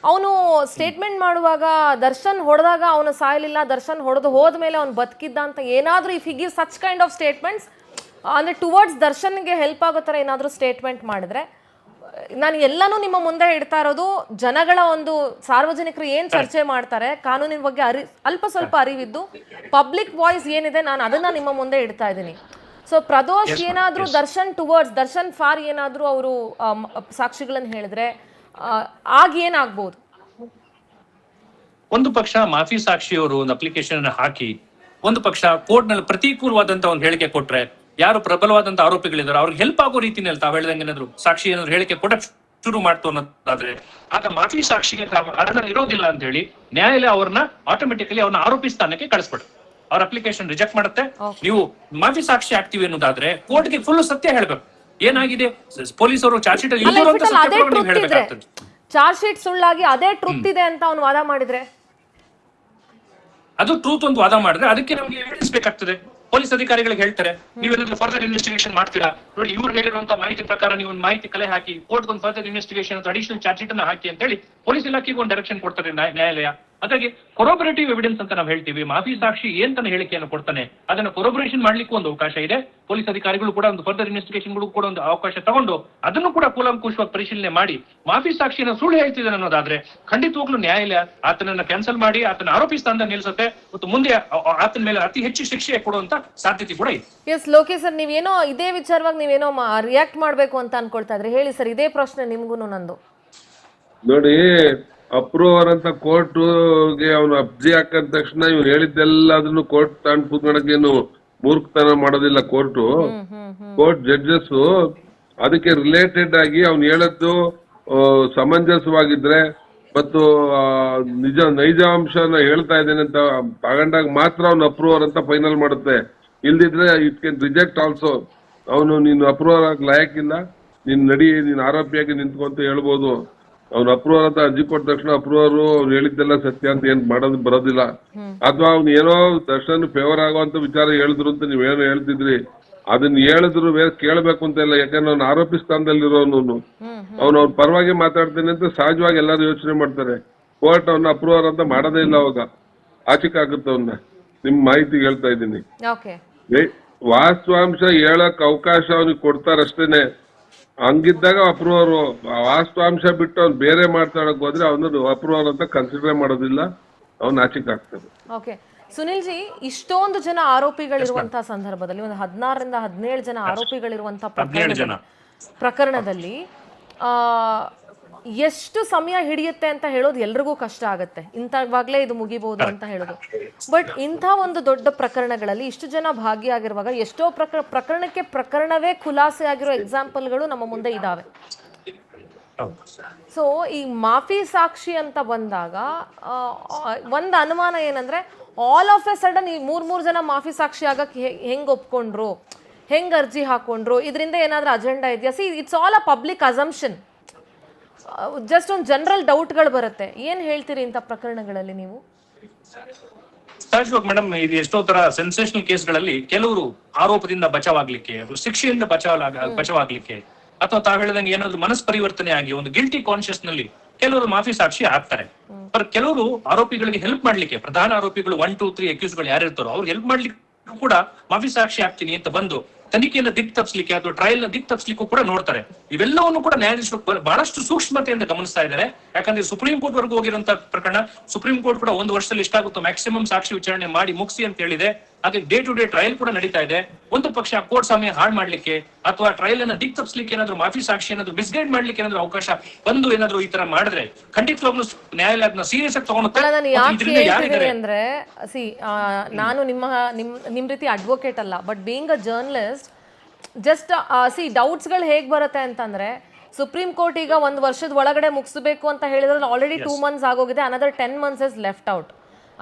ಅವನು ಸ್ಟೇಟ್ಮೆಂಟ್ ಮಾಡುವಾಗ ದರ್ಶನ್ ಹೊಡೆದಾಗ ಅವನು ಸಾಯಲಿಲ್ಲ, ದರ್ಶನ್ ಹೊಡೆದು ಹೋದ್ಮೇಲೆ ಅವ್ನು ಬದುಕಿದ್ದ ಅಂತ ಏನಾದ್ರೂ if he give such kind of statements ಅಂದ್ರೆ ಟುವರ್ಡ್ಸ್ ದರ್ಶನ್ಗೆ ಹೆಲ್ಪ್ ಆಗೋ ಥರ ಏನಾದರೂ ಸ್ಟೇಟ್ಮೆಂಟ್ ಮಾಡಿದ್ರೆ, ನಾನು ಎಲ್ಲನೂ ನಿಮ್ಮ ಮುಂದೆ ಇಡ್ತಾ ಇರೋದು ಜನಗಳ ಒಂದು ಸಾರ್ವಜನಿಕರು ಏನ್ ಚರ್ಚೆ ಮಾಡ್ತಾರೆ, ಕಾನೂನಿನ ಬಗ್ಗೆ ಅಲ್ಪ ಸ್ವಲ್ಪ ಅರಿವಿದ್ದು ಪಬ್ಲಿಕ್ ವಾಯ್ಸ್ ಏನಿದೆ ನಾನು ಅದನ್ನ ನಿಮ್ಮ ಮುಂದೆ ಇಡ್ತಾ ಇದ್ದೀನಿ. ಸೊ ಪ್ರದೋಷ್ ಏನಾದ್ರೂ ದರ್ಶನ್ ಫಾರ್ ಏನಾದ್ರೂ ಅವರು ಸಾಕ್ಷಿಗಳನ್ನ ಹೇಳಿದ್ರೆ ಆಗ ಏನಾಗ್ಬೋದು? ಒಂದು ಪಕ್ಷ ಮಾಫಿ ಸಾಕ್ಷಿಯವರು ಒಂದು ಅಪ್ಲಿಕೇಶನ್ ಹಾಕಿ ಒಂದು ಪಕ್ಷ ಕೋರ್ಟ್ ನಲ್ಲಿ ಪ್ರತಿಕೂಲವಾದಂತ ಒಂದು ಹೇಳಿಕೆ ಕೊಟ್ರೆ, ಯಾರು ಪ್ರಬಲವಾದಂತ ಆರೋಪಿಗಳಿದ್ದಾರೆ ಅವ್ರಿಗೆ ಹೆಲ್ಪ್ ಆಗೋ ರೀತಿಯಲ್ಲಿ ತಾವ್ ಹೇಳ್ದಂಗೆ ಏನಾದ್ರು ಸಾಕ್ಷಿ ಏನಾದ್ರು ಹೇಳಿಕೆ ಕೊಡಕ್ ಶುರು ಮಾಡ್ತು ಅನ್ನೋದಾದ್ರೆ ಆಗ ಮಾಫಿ ಸಾಕ್ಷಿಗೆ ಅದನ್ನ ಇರೋದಿಲ್ಲ ಅಂತ ಹೇಳಿ ನ್ಯಾಯಾಲಯ ಅವ್ರನ್ನ ಆಟೋಮೆಟಿಕಲಿ ಅವ್ರನ್ನ ಆರೋಪಿ ಸ್ಥಾನಕ್ಕೆ ಕಳಿಸ್ಬಿಡುತ್ತೆ. ಅವ್ರ ಅಪ್ಲಿಕೇಶನ್ ರಿಜೆಕ್ಟ್ ಮಾಡುತ್ತೆ. ನೀವು ಮಾಫಿ ಸಾಕ್ಷಿ ಆಗ್ತೀವಿ ಅನ್ನೋದಾದ್ರೆ ಕೋರ್ಟ್ಗೆ ಫುಲ್ ಸತ್ಯ ಹೇಳ್ಬೇಕು, ಏನಾಗಿದೆ ಪೊಲೀಸರು ಚಾರ್ಜ್ ಶೀಟ್ ಹೇಳ್ಬೇಕಾಗ್ತದೆ. ಚಾರ್ಜ್ ಶೀಟ್ ಸುಳ್ಳಾಗಿ ಅದೇ ಟ್ರೂತ್ ಇದೆ ಅಂತ ಅವ್ನು ವಾದ ಮಾಡಿದ್ರೆ, ಅದು ಟ್ರೂತ್ ಒಂದು ವಾದ ಮಾಡಿದ್ರೆ ಅದಕ್ಕೆ ನಮ್ಗೆ ಎವಿಡೆನ್ಸ್ ಬೇಕಾಗ್ತದೆ. ಪೊಲೀಸ್ ಅಧಿಕಾರಿಗಳಿಗೆ ಹೇಳ್ತಾರೆ, ನೀವೇನಾದ್ರೂ ಫರ್ದರ್ ಇನ್ವೆಸ್ಟಿಗೇಷನ್ ಮಾಡ್ತೀರಾ, ನೋಡಿ ಇವ್ರು ಹೇಳಿರುವಂತ ಮಾಹಿತಿ ಪ್ರಕಾರ ನೀವು ಒಂದು ಮಾಹಿತಿ ಕಲೆ ಹಾಕಿ ಕೋರ್ಟ್ ಒಂದು ಫರ್ದರ್ ಇನ್ವೆಸ್ಟಿಗೇಷನ್ ಅಥವಾ ಅಡಿಷನಲ್ ಚಾರ್ಜ್ ಶೀಟ್ ಅನ್ನ ಹಾಕಿ ಅಂತ ಹೇಳಿ ಪೊಲೀಸ್ ಇಲಾಖೆಗೆ ಒಂದು ಡೈರೆಕ್ಷನ್ ಕೊಡ್ತಾರೆ ನ್ಯಾಯಾಲಯ. ಹಾಗಾಗಿ ಕೊರೋಬರೇಟಿವ್ ಎವಿಡೆನ್ಸ್ ಅಂತ ನಾವು ಹೇಳ್ತೀವಿ. ಮಾಫಿ ಸಾಕ್ಷಿ ಏಂತಾನೆ ಹೇಳಿಕೆಯನ್ನು ಕೊಡ್ತಾನೆ ಅದನ್ನ ಕೊರೋಬರೇಷನ್ ಮಾಡ್ಲಿಕ್ಕೂ ಒಂದು ಅವಕಾಶ ಇದೆ. ಪೊಲೀಸ್ ಅಧಿಕಾರಿಗಳು ಕೂಡ ಒಂದು ಫರ್ದರ್ ಇನ್ವೆಸ್ಟಿಗೇಷನ್ಗಳು ಕೂಡ ಒಂದು ಅವಕಾಶ ತಗೊಂಡು ಅದನ್ನು ಕೂಡ ಕೂಲಂಕುಷವಾಗಿ ಪರಿಶೀಲನೆ ಮಾಡಿ ಮಾಫಿ ಸಾಕ್ಷಿಯನ್ನು ಸುಳ್ಳು ಹೇಳ್ತಿದ್ದಾನೆ ಅನ್ನೋದಾದ್ರೆ ಖಂಡಿತವಾಗ್ಲೂ ನ್ಯಾಯಾಲಯ ಆತನನ್ನ ಕ್ಯಾನ್ಸಲ್ ಮಾಡಿ ಆತನ ಆರೋಪಿ ಸ್ಥಾನದಲ್ಲಿ ನಿಲ್ಲಿಸುತ್ತೆ ಮತ್ತು ಮುಂದೆ ಆತನ ಮೇಲೆ ಅತಿ ಹೆಚ್ಚು ಶಿಕ್ಷೆ ಕೊಡುವಂತ ಸಾಧ್ಯತೆ ಕೂಡ ಇದೆ. ಎಸ್ ಲೋಕೇಶ್ ಸರ್, ನೀವೇನೋ ಇದೇ ವಿಚಾರವಾಗಿ ನೀವೇನೋ ರಿಯಾಕ್ಟ್ ಮಾಡ್ಬೇಕು ಅಂತ ಅನ್ಕೊಳ್ತಾ ಇದ್ರಿ, ಹೇಳಿ ಸರ್. ಇದೇ ಪ್ರಶ್ನೆ ನಿಮ್ಗೂ ನಂದು. ನೋಡಿ, ಅಪ್ರೂವರ್ ಅಂತ ಕೋರ್ಟ್ಗೆ ಅವನು ಅರ್ಜಿ ಹಾಕಿದ ತಕ್ಷಣ ಇವ್ನು ಹೇಳಿದ್ದೆಲ್ಲ ಅದನ್ನು ಕೋರ್ಟ್ ತಗೊಂಡು ಕೂತ್ಕೊಳಕ್ಕೇನು ಮೂರ್ಖತನ ಮಾಡೋದಿಲ್ಲ. ಕೋರ್ಟ್ ಜಡ್ಜಸ್ ಅದಕ್ಕೆ ರಿಲೇಟೆಡ್ ಆಗಿ ಅವ್ನು ಹೇಳದ್ದು ಸಮಂಜಸವಾಗಿದ್ರೆ ಮತ್ತು ನೈಜಾಂಶನ ಹೇಳ್ತಾ ಇದ್ದೇನೆ ಅಂತ ತಗೊಂಡಾಗ ಮಾತ್ರ ಅವ್ನು ಅಪ್ರೂವರ್ ಅಂತ ಫೈನಲ್ ಮಾಡುತ್ತೆ. ಇಲ್ದಿದ್ರೆ ಇಟ್ ಕ್ಯಾನ್ ರಿಜೆಕ್ಟ್ ಆಲ್ಸೋ. ಅವನು ನೀನು ಅಪ್ರೂವರ್ ಆಗಿ ಲಾಯಕ್ಕಿಲ್ಲ, ನೀನ್ ಆರೋಪಿಯಾಗಿ ನಿಂತ್ಕೊಂತ ಹೇಳ್ಬೋದು. ಅವ್ನು ಅಪ್ರೂವರ್ ಅಂತ ಅರ್ಜಿ ಕೊಟ್ಟ ತಕ್ಷಣ ಅಪ್ರೂವರ್ ಅವ್ನು ಹೇಳಿದ್ದೆಲ್ಲ ಸತ್ಯ ಅಂತ ಏನ್ ಮಾಡೋದು ಬರೋದಿಲ್ಲ. ಅಥವಾ ಅವ್ನು ಏನೋ ದರ್ಶನ್ ಫೇವರ್ ಆಗುವಂತ ವಿಚಾರ ಹೇಳಿದ್ರು ಅಂತ ನೀವೇನೋ ಹೇಳ್ತಿದ್ರಿ, ಅದನ್ನ ಹೇಳಿದ್ರು ಬೇರೆ ಕೇಳಬೇಕು ಅಂತ ಇಲ್ಲ. ಯಾಕಂದ್ರೆ ಅವ್ನು ಆರೋಪಿ ಸ್ಥಾನದಲ್ಲಿರೋನು, ಅವ್ನು ಅವ್ರ ಪರವಾಗಿ ಮಾತಾಡ್ತೇನೆ ಅಂತ ಸಹಜವಾಗಿ ಎಲ್ಲರೂ ಯೋಚನೆ ಮಾಡ್ತಾರೆ. ಕೋರ್ಟ್ ಅವ್ನ ಅಪ್ರೂವರ್ ಅಂತ ಮಾಡೋದೇ ಇಲ್ಲ, ಅವಾಗ ಆಚಿಕೆ ಆಗುತ್ತೆ. ಅವನ್ನ ನಿಮ್ ಮಾಹಿತಿಗೆ ಹೇಳ್ತಾ ಇದ್ದೀನಿ. ವಾಸ್ತವಾಂಶ ಹೇಳಕ್ ಅವಕಾಶ ಅವ್ನಿಗೆ ಕೊಡ್ತಾರಷ್ಟೇನೆ. ಹಂಗಿದ್ದಾಗ ಅಪ್ರೂವರ್, ವಾಸ್ತವಾಂಶ ಬಿಟ್ಟು ಅವ್ನು ಬೇರೆ ಮಾತಾಡಕ್ ಹೋದ್ರೆ ಅವನು ಅಪ್ರೂವರ್ ಅಂತ ಕನ್ಸಿಡರ್ ಮಾಡೋದಿಲ್ಲ, ಅವ್ನು ಆಚಿಕೆ ಆಗ್ತದೆ. ಓಕೆ ಸುನಿಲ್ ಜಿ, ಇಷ್ಟೊಂದು ಜನ ಆರೋಪಿಗಳಿರುವಂತಹ ಸಂದರ್ಭದಲ್ಲಿ, ಒಂದು 16 ರಿಂದ 17 ಜನ ಆರೋಪಿಗಳಿರುವಂತಹ ಪ್ರಕರಣದಲ್ಲಿ ಎಷ್ಟು ಸಮಯ ಹಿಡಿಯುತ್ತೆ ಅಂತ ಹೇಳೋದು ಎಲ್ರಿಗೂ ಕಷ್ಟ ಆಗುತ್ತೆ. ಇಂಥವಾಗ್ಲೇ ಇದು ಮುಗಿಬಹುದು ಅಂತ ಹೇಳೋದು. ಬಟ್ ಇಂಥ ಒಂದು ದೊಡ್ಡ ಪ್ರಕರಣಗಳಲ್ಲಿ ಇಷ್ಟು ಜನ ಭಾಗಿಯಾಗಿರುವಾಗ ಎಷ್ಟೋ ಪ್ರಕರಣಕ್ಕೆ ಪ್ರಕರಣವೇ ಖುಲಾಸೆ ಆಗಿರೋ ಎಕ್ಸಾಂಪಲ್ಗಳು ನಮ್ಮ ಮುಂದೆ ಇದಾವೆ. ಸೊ ಈ ಮಾಫಿ ಸಾಕ್ಷಿ ಅಂತ ಬಂದಾಗ ಒಂದು ಅನುಮಾನ ಏನಂದ್ರೆ, ಆಲ್ ಆಫ್ ಎ ಸಡನ್ ಈ ಮೂರ್ ಜನ ಮಾಫಿ ಸಾಕ್ಷಿ ಆಗಕ್ಕೆ ಹೆಂಗ್ ಒಪ್ಕೊಂಡ್ರು, ಹೆಂಗ್ ಅರ್ಜಿ ಹಾಕೊಂಡ್ರು, ಇದರಿಂದ ಏನಾದ್ರೂ ಅಜೆಂಡಾ ಇದೆಯಾ? C it's all a public assumption. Just ಒಂದು ಜನರಲ್ ಡೌಟ್ಗಳು ಬರುತ್ತೆ. ಏನ್ ಹೇಳ್ತೀರಿ ಇಂಥ ಪ್ರಕರಣಗಳಲ್ಲಿ ನೀವು? ಸಹಜವಾಗಿ ಮೇಡಮ್, ಇದು ಎಷ್ಟೋ ತರ ಸೆನ್ಸೇಷನಲ್ ಕೇಸ್ಗಳಲ್ಲಿ ಕೆಲವರು ಆರೋಪದಿಂದ ಬಚಾವಾಗ್ಲಿಕ್ಕೆ, ಶಿಕ್ಷೆಯಿಂದ ಬಚಾವಾಗ್ಲಿಕ್ಕೆ, ಅಥವಾ ತಾವ್ ಹೇಳಿದಂಗೆ ಏನಾದ್ರು ಮನಸ್ಪರಿವರ್ತನೆ ಆಗಿ ಒಂದು ಗಿಲ್ಟಿ ಕಾನ್ಶಿಯಸ್ ನಲ್ಲಿ ಕೆಲವರು ಮಾಫಿ ಸಾಕ್ಷಿ ಆಗ್ತಾರೆ. ಕೆಲವರು ಆರೋಪಿಗಳಿಗೆ ಹೆಲ್ಪ್ ಮಾಡ್ಲಿಕ್ಕೆ, ಪ್ರಧಾನ ಆರೋಪಿಗಳು 1, 2, 3 ಅಕ್ಯೂಸ್ಗಳು ಯಾರಿರ್ತಾರೋ ಅವ್ರು ಹೆಲ್ಪ್ ಮಾಡ್ಲಿಕ್ಕೆ ಕೂಡ ಮಾಫಿ ಸಾಕ್ಷಿ ಆಗ್ತೀನಿ ಅಂತ ಬಂದು ತನಿಖೆಯನ್ನು ದಿಕ್ ತಪ್ಪಿಸ್ಲಿಕ್ಕೆ ಅಥವಾ ಟ್ರಯಲ್ ನ ದಿಕ್ ತಪ್ಪಿಸ್ಲಿಕ್ಕೂ ಕೂಡ ನೋಡ್ತಾರೆ. ಇವೆಲ್ಲವನ್ನು ಕೂಡ ನ್ಯಾಯಾಧೀಶರು ಬಹಳಷ್ಟು ಸೂಕ್ಷ್ಮತೆಯಿಂದ ಗಮನಿಸ್ತಾ ಇದ್ದಾರೆ. ಯಾಕಂದ್ರೆ ಸುಪ್ರೀಂ ಕೋರ್ಟ್ ವರೆಗೂ ಹೋಗಿರುವಂತ ಪ್ರಕರಣ, ಸುಪ್ರೀಂ ಕೋರ್ಟ್ ಕೂಡ 1 ವರ್ಷದಲ್ಲಿ ಎಷ್ಟಾಗುತ್ತೋ ಮ್ಯಾಕ್ಸಿಮಮ್ ಸಾಕ್ಷಿ ವಿಚಾರಣೆ ಮಾಡಿ ಮುಗಿಸಿ ಅಂತ ಹೇಳಿದೆ. ಹಾಗೆ ಡೇ ಟು ಡೇ ಟ್ರಯಲ್ ಕೂಡ ನಡೀತಾ ಇದೆ. ಒಂದು ಪಕ್ಷ ಕೋರ್ಟ್ ಸಮಯ ಹಾಳು ಮಾಡ್ಲಿಕ್ಕೆ ಅಥವಾ ಟ್ರಯಲ್ ಅನ್ನ ದಿಕ್ ತಪ್ಪಿಸ್ಲಿಕ್ಕೆ ಏನಾದ್ರು ಮಾಫಿ ಸಾಕ್ಷಿ ಏನಾದ್ರು ಮಿಸ್ಗೈಡ್ ಮಾಡ್ಲಿಕ್ಕೆ ಏನಾದ್ರು ಅವಕಾಶ ಬಂದು ಏನಾದ್ರು ಈ ತರ ಮಾಡಿದ್ರೆ ಖಂಡಿತವಾಗ್ಲೂ ನ್ಯಾಯಾಲಯ ಅದನ್ನ ಸೀರಿಯಸ್ ಆಗಿ ತಗೊಳುತ್ತೆ. ಅಂದ್ರೆ ನಾನು ನಿಮ್ ರೀತಿ ಅಡ್ವೊಕೇಟ್ ಅಲ್ಲ, but being a journalist just doubts ಗಳು ಹೇಗ್ ಬರುತ್ತೆ ಅಂತಂದ್ರೆ, ಸುಪ್ರೀಂ ಕೋರ್ಟ್ ಈಗ 1 ವರ್ಷದ ಒಳಗಡೆ ಮುಗಿಸಬೇಕು ಅಂತ ಹೇಳಿದ್ರೆ ಆಲ್ರೆಡಿ 2 months ಆಗೋಗಿದೆ, another 10 months is left out.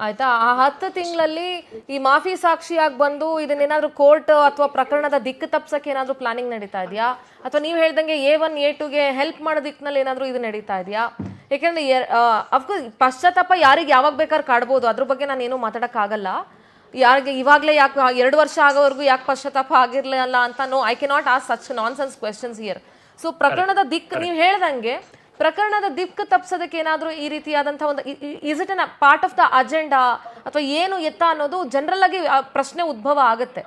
ಆಯ್ತಾ, ಆ 10 ತಿಂಗಳಲ್ಲಿ ಈ ಮಾಫಿ ಸಾಕ್ಷಿಯಾಗಿ ಬಂದು ಇದನ್ನೇನಾದ್ರೂ ಕೋರ್ಟ್ ಅಥವಾ ಪ್ರಕರಣದ ದಿಕ್ಕು ತಪ್ಸಕ್ಕೆ ಏನಾದ್ರೂ ಪ್ಲಾನಿಂಗ್ ನಡೀತಾ ಇದೆಯಾ, ಅಥವಾ ನೀವು ಹೇಳ್ದಂಗೆ A1 A2ಗೆ ಹೆಲ್ಪ್ ಮಾಡೋ ದಿಕ್ಕಿನಲ್ಲಿ ಏನಾದ್ರೂ ಇದು ನಡೀತಾ ಇದೆಯಾ? ಯಾಕೆಂದ್ರೆ ಅಫ್ಕೋರ್ಸ್ ಪಶ್ಚಾತ್ತಾಪ ಯಾರಿಗೆ ಯಾವಾಗ ಬೇಕಾದ್ರೆ ಕಾಡ್ಬೋದು, ಅದ್ರ ಬಗ್ಗೆ ನಾನು ಏನೂ ಮಾತಾಡೋಕ್ಕಾಗಲ್ಲ. ಯಾರಿಗೆ ಇವಾಗಲೇ ಯಾಕೆ 2 ವರ್ಷ ಆಗೋವರೆಗೂ ಯಾಕೆ ಪಶ್ಚಾತ್ತಾಪ ಆಗಿರಲಿಲ್ಲ ಅಂತ I can not ask such nonsense questions here. So ಪ್ರಕರಣದ ದಿಕ್ಕು ನೀವು ಹೇಳ್ದಂಗೆ ಪ್ರಕರಣದ ದಿಕ್ಕು ತಪ್ಪಿಸೋದಕ್ಕೆ ಏನಾದರೂ ಈ ರೀತಿಯಾದಂತಹ ಒಂದು is it an part of the agenda ಅಥವಾ ಏನು ಎತ್ತ ಅನ್ನೋದು ಜನರಲ್ ಆಗಿ ಪ್ರಶ್ನೆ ಉದ್ಭವ ಆಗುತ್ತೆ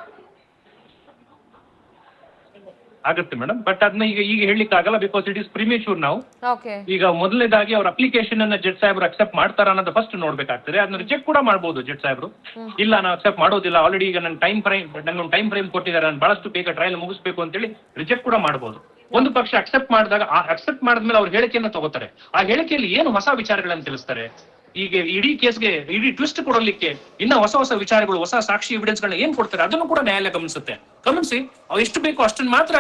ಮೇಡಮ್. ಬಟ್ ಅದನ್ನ ಈಗ ಹೇಳಲಿಕ್ಕೆ ಆಗಲ್ಲ, ಬಿಕಾಸ್ ಇಟ್ ಇಸ್ ಪ್ರಿಮೇಚೂರ್. ನಾವು ಓಕೆ, ಈಗ ಮೊದಲನೇದಾಗಿ ಅವ್ರ ಅಪ್ಲಿಕೇಶನ್ ಅನ್ನ ಜಡ್ಜ್ ಸಾಹೇಬ್ರು ಅಕ್ಸೆಪ್ಟ್ ಮಾಡ್ತಾರ ಅನ್ನೋದು ಫಸ್ಟ್ ನೋಡ್ಬೇಕಾಗ್ತದೆ. ಅದನ್ನ ರಿಜೆಕ್ಟ್ ಕೂಡ ಮಾಡಬಹುದು ಜಡ್ಜ್ ಸಾಹೇಬ್ರು. ಇಲ್ಲ, ನಾವು ಅಕ್ಸೆಪ್ಟ್ ಮಾಡೋದಿಲ್ಲ, ಆಲ್ರೆಡಿ ಈಗ ನನ್ನ ನಂಗೊಂದು ಟೈಮ್ ಫ್ರೇಮ್ ಕೊಟ್ಟಿದ್ದಾರೆ, ನಾನು ಬಹಳಷ್ಟು ಬೇಗ ಟ್ರಯಲ್ ಮುಗಿಸ್ಬೇಕು ಅಂತೇಳಿ ರಿಜೆಕ್ಟ್ ಕೂಡ ಮಾಡಬಹುದು. ಒಂದು ಪಕ್ಷ ಅಕ್ಸೆಪ್ಟ್ ಮಾಡಿದಾಗ ಅಕ್ಸೆಪ್ಟ್ ಮಾಡಿದ್ಮೇಲೆ ಅವ್ರ ಹೇಳಿಕೆಯನ್ನು ತಗೋತಾರೆ. ಆ ಹೇಳಿಕೆಯಲ್ಲಿ ಏನು ಹೊಸ ವಿಚಾರಗಳನ್ನು ತಿಳಿಸ್ತಾರೆ, ಈಗ ಇಡೀ ಕೇಸ್ಗೆ ಇಡೀ ಟ್ವಿಸ್ಟ್ ಕೊಡಲಿಕ್ಕೆ ಇನ್ನ ಹೊಸ ವಿಚಾರಗಳು, ಹೊಸ ಸಾಕ್ಷಿ ಎವಿಡೆನ್ಸ್ ಗಳನ್ನ ಏನ್ ಕೊಡ್ತಾರೆ ಅದನ್ನು ಕೂಡ ನ್ಯಾಯಾಲಯ ಗಮನಿಸಿ ಅವ್ರು ಎಷ್ಟು ಬೇಕೋ ಅಷ್ಟನ್ನು ಮಾತ್ರ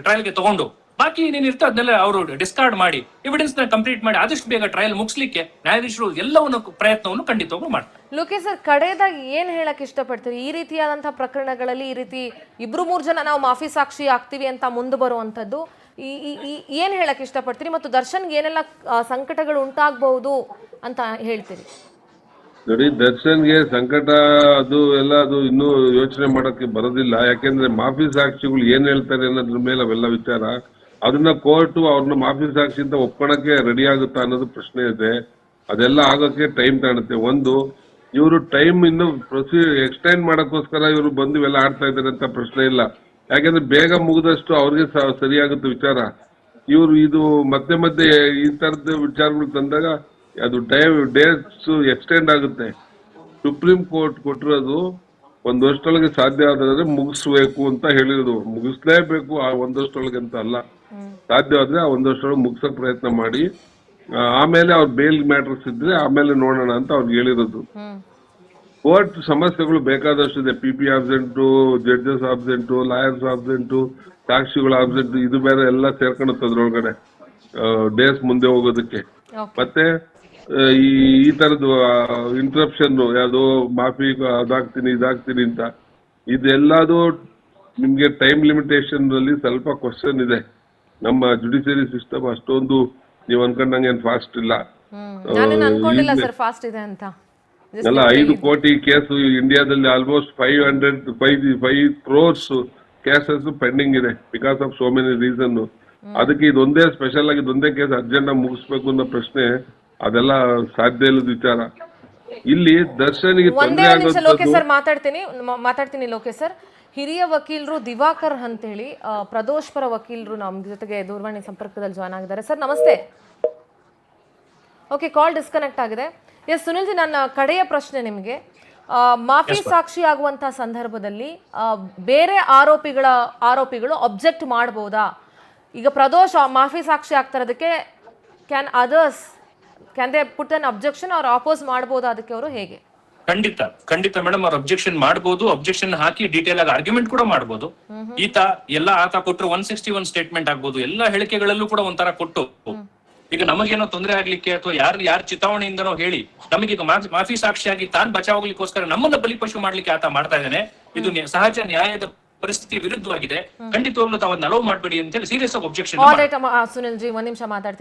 ಟ್ರಯಲ್ಗೆ ತಗೊಂಡು ಬಾಕಿ ಏನೇನು ಇರ್ತದೆ ಅದನ್ನೆಲ್ಲ ಅವರು ಡಿಸ್ಕಾರ್ಡ್ ಮಾಡಿ ಎವಿಡೆನ್ಸ್ ನ ಕಂಪ್ಲೀಟ್ ಮಾಡಿ ಆದಷ್ಟು ಬೇಗ ಟ್ರಯಲ್ ಮುಗಿಸ್ಲಿಕ್ಕೆ ನ್ಯಾಯಾಧೀಶರು ಎಲ್ಲವನ್ನು ಪ್ರಯತ್ನವನ್ನು ಖಂಡಿತವಾಗ್ಲೂ ಮಾಡ್ತಾರೆ. ಲೋಕೇಶ್ ಸರ್, ಕಡೆಯದಾಗಿ ಏನ್ ಹೇಳಕ್ ಇಷ್ಟಪಡ್ತೀರಿ ಈ ರೀತಿಯಾದಂತಹ ಪ್ರಕರಣಗಳಲ್ಲಿ? ಈ ರೀತಿ 2-3 ಜನ ನಾವು ಮಾಫಿ ಸಾಕ್ಷಿ ಆಗ್ತೀವಿ ಅಂತ ಮುಂದೆ ಬರುವಂತದ್ದು ಏನ್ ಹೇಳಕ್ ಇಷ್ಟಪಡ್ತೀರಿ, ಮತ್ತು ದರ್ಶನ್ಗೆ ಏನೆಲ್ಲ ಸಂಕಟಗಳು ಉಂಟಾಗಬಹುದು ಅಂತ ಹೇಳ್ತೀರಿ? ನೋಡಿ, ದರ್ಶನ್ಗೆ ಸಂಕಟ ಅದು ಇನ್ನೂ ಯೋಚನೆ ಮಾಡಕ್ಕೆ ಬರೋದಿಲ್ಲ. ಯಾಕೆಂದ್ರೆ ಮಾಫಿ ಸಾಕ್ಷಿಗಳು ಏನ್ ಹೇಳ್ತಾರೆ ಅನ್ನೋದ್ರ ಮೇಲೆ ಅವೆಲ್ಲ ವಿಚಾರ. ಅದನ್ನ ಕೋರ್ಟು ಅವ್ರನ್ನ ಮಾಫಿ ಸಾಕ್ಷಿ ಅಂತ ಒಪ್ಕೊಳಕ್ಕೆ ರೆಡಿ ಆಗುತ್ತಾ ಅನ್ನೋದು ಪ್ರಶ್ನೆ ಇದೆ. ಅದೆಲ್ಲ ಆಗೋಕ್ಕೆ ಟೈಮ್ ತಗೊಳುತ್ತೆ. ಒಂದು, ಇವರು ಟೈಮ್ ಇನ್ನು ಎಕ್ಸ್ಟೆಂಡ್ ಮಾಡಕ್ಕೋಸ್ಕರ ಇವರು ಬಂದು ಇವೆಲ್ಲ ಆಡ್ತಾ ಇದ್ದಾರೆ ಅಂತ ಪ್ರಶ್ನೆ ಇಲ್ಲ. ಯಾಕೆಂದ್ರೆ ಬೇಗ ಮುಗಿದಷ್ಟು ಅವ್ರಿಗೆ ಸರಿಯಾಗುತ್ತೆ ವಿಚಾರ. ಇವರು ಇದು ಮತ್ತೆ ಈ ತರದ ವಿಚಾರಗಳು ತಂದಾಗ ಅದು ಡೇಟ್ಸ್ ಎಕ್ಸ್ಟೆಂಡ್ ಆಗುತ್ತೆ. ಸುಪ್ರೀಂ ಕೋರ್ಟ್ ಕೊಟ್ಟಿರೋದು 1 ವರ್ಷದೊಳಗೆ ಸಾಧ್ಯ ಆದ್ರೆ ಮುಗಿಸ್ಬೇಕು ಅಂತ ಹೇಳಿರೋದು. ಮುಗಿಸ್ಲೇಬೇಕು ಆ 1 ವರ್ಷದೊಳಗೆ ಅಂತ ಅಲ್ಲ, ಸಾಧ್ಯವಾದ್ರೆ ಆ 1 ವರ್ಷದೊಳಗೆ ಮುಗಿಸಕ್ ಪ್ರಯತ್ನ ಮಾಡಿ, ಆಮೇಲೆ ಅವ್ರ ಬೇಲ್ ಮ್ಯಾಟರ್ಸ್ ಇದ್ರೆ ಆಮೇಲೆ ನೋಡೋಣ ಅಂತ ಅವ್ರಿಗೆ ಹೇಳಿರೋದು. ಕೋರ್ಟ್ ಸಮಸ್ಯೆಗಳು ಬೇಕಾದಷ್ಟು ಇದೆ. PP absent, judges absent, lawyers absent, ಸಾಕ್ಷಿಗಳು ಆಬ್ಸೆಂಟು, ಇದು ಬೇರೆ ಎಲ್ಲ ಸೇರ್ಕೊಳುತ್ತೆ ಅದ್ರೊಳಗಡೆ ಡೇಸ್ ಮುಂದೆ ಹೋಗೋದಕ್ಕೆ. ಮತ್ತೆ ಈ ತರದ್ದು ಇಂಟ್ರಪ್ಷನ್ ಯಾವ್ದೋ ಮಾಫಿ ಇದಾಗ್ತೀನಿ ಅಂತ, ಇದೆಲ್ಲದು ನಿಮ್ಗೆ ಟೈಮ್ ಲಿಮಿಟೇಷನ್ ಅಲ್ಲಿ ಸ್ವಲ್ಪ ಕ್ವಶನ್ ಇದೆ. ನಮ್ಮ ಜುಡಿಷಿಯರಿ ಸಿಸ್ಟಮ್ ಅಷ್ಟೊಂದು ನೀವು ಅನ್ಕೊಂಡಂಗೆ ಏನ್ ಫಾಸ್ಟ್ ಇಲ್ಲ. ಎಲ್ಲ 5 ಕೋಟಿ ಕೇಸು ಇಂಡಿಯಾದಲ್ಲಿ ಆಲ್ಮೋಸ್ಟ್ 5 crores ಕೇಸಸ್ ಪೆಂಡಿಂಗ್ ಇದೆ because of so many reason. ಅದಕ್ಕೆ ಇದೊಂದೇ ಸ್ಪೆಷಲ್ ಆಗಿ ಇದೊಂದೇ ಕೇಸ್ ಅರ್ಜೆಂಟ್ ಆಗಿ ಮುಗಿಸ್ಬೇಕು ಅನ್ನೋ ಪ್ರಶ್ನೆ ಅದೆಲ್ಲ ಸಾಧ್ಯ ಇಲ್ಲದ ವಿಚಾರ. ಇಲ್ಲಿ ದರ್ಶನ್ಗೆ ತೊಂದರೆ ಆಗೋದು. ಮಾತಾಡ್ತೀನಿ ಲೋಕೇಶ್ ಸರ್. ಹಿರಿಯ ವಕೀಲರು ದಿವಾಕರ್ ಅಂತ ಹೇಳಿ ಪ್ರದೋಷ್ ಪರ ವಕೀಲರು ನಮ್ಮ ಜೊತೆಗೆ ದೂರವಾಣಿ ಸಂಪರ್ಕದಲ್ಲಿ ಜಾಯ್ನ್ ಆಗಿದ್ದಾರೆ. ಸರ್ ನಮಸ್ತೆ. ಓಕೆ, ಕಾಲ್ ಡಿಸ್ಕನೆಕ್ಟ್ ಆಗಿದೆ. ಎಸ್ ಸುನಿಲ್ ಜಿ, ನನ್ನ ಕಡೆಯ ಪ್ರಶ್ನೆ ನಿಮಗೆ, ಮಾಫಿ ಸಾಕ್ಷಿ ಆಗುವಂತಹ ಸಂದರ್ಭದಲ್ಲಿ ಬೇರೆ ಆರೋಪಿಗಳು ಅಬ್ಜೆಕ್ಟ್ ಮಾಡಬಹುದಾ? ಈಗ ಪ್ರದೋಷ್ ಮಾಫಿ ಸಾಕ್ಷಿ ಆಗ್ತಿರೋದಕ್ಕೆ can they put an objection or oppose ಮಾಡಬಹುದಾ ಅದಕ್ಕೆ ಅವರು? ಹೇಗೆ? ಖಂಡಿತ ಮೇಡಮ್, ಅವ್ರು ಅಬ್ಜೆಕ್ಷನ್ ಮಾಡಬಹುದು. ಅಬ್ಜೆಕ್ಷನ್ ಹಾಕಿ ಡೀಟೇಲ್ ಆಗಿ ಆರ್ಗ್ಯುಮೆಂಟ್ ಕೂಡ ಮಾಡಬಹುದು. ಆತ ಕೊಟ್ಟರು 161 ಸ್ಟೇಟ್ಮೆಂಟ್ ಆಗ್ಬಹುದು. ಎಲ್ಲ ಹೇಳಿಕೆಗಳಲ್ಲೂ ಕೂಡ ಒಂಥರ ಕೊಟ್ಟು ಈಗ ನಮಗೇನೋ ತೊಂದರೆ ಆಗ್ಲಿಕ್ಕೆ ಅಥವಾ ಯಾರ ಚಿತಾವಣೆಯಿಂದನೋ ಹೇಳಿ ನಮಗೀಗ ಮಾಫಿ ಸಾಕ್ಷಿಯಾಗಿ ತಾನು ಬಚಾವಾಗ್ಲಿಕ್ಕೋಸ್ಕರ ನಮ್ಮನ್ನ ಬಲಿಪಶು ಮಾಡ್ಲಿಕ್ಕೆ ಆತ ಮಾಡ್ತಾ ಇದ್ದಾನೆ. ಇದು ಸಹಜ ನ್ಯಾಯದ ಪರಿಸ್ಥಿತಿ ವಿರುದ್ಧವಾಗಿದೆ. ಖಂಡಿತವಾಗ್ಲೂ ತಾವು ಅಲೋ ಮಾಡಬೇಡಿ ಅಂತ ಹೇಳಿ ಸೀರಿಯಸ್ ಆಗಿ ಅಬ್ಜೆಕ್ಷನ್. ಸುನಿಲ್ ಜಿ, 1 ನಿಮಿಷ ಮಾತಾಡ್ತೀನಿ.